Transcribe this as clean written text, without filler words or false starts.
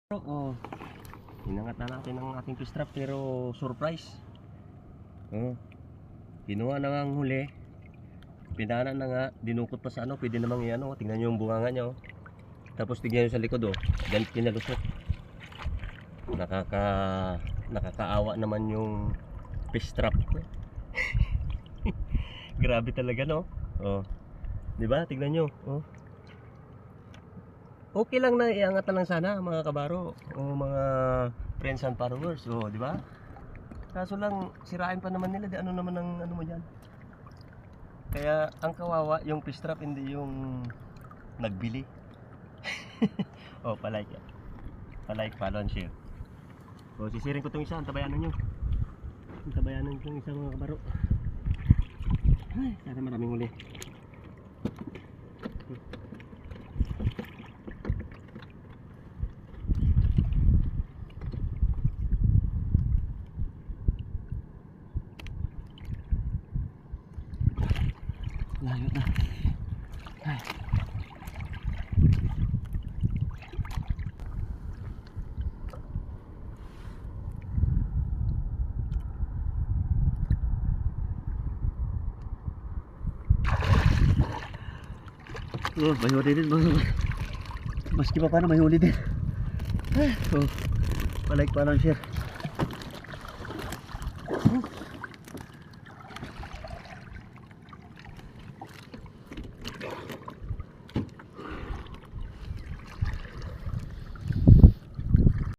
Oh, inangat na natin ang ating fish trap pero surprise. Oh, kinuha na nga ang huli. Pinana na nga, dinukot pa sa ano, pwede namang i-ano, tingnan niyo yung bunganga niya oh. Tapos tingnan niyo sa likod oh, ganit kinalusot. Nakakaawa naman yung fish trap. Grabe talaga no. Oh. 'Di ba? Tingnan niyo, oh. Okay lang na iangat na lang sana mga kabaro o mga friends and followers, oh, di ba? Kaso lang sirain pa naman nila, di ano naman ang ano mo diyan. Kaya ang kawawa yung fish trap, hindi yung nagbili. Oh, palike yan. Palike, follow and share. Oh, sisirin ko tong isa, antabayanan nyo. Antabayanan ko tong isa mga kabaro. Ay, sana maraming huli. Layo na. Ay. Oh, may huli din mga. Maski pa paano may huli din. Oh, palike pa lang share.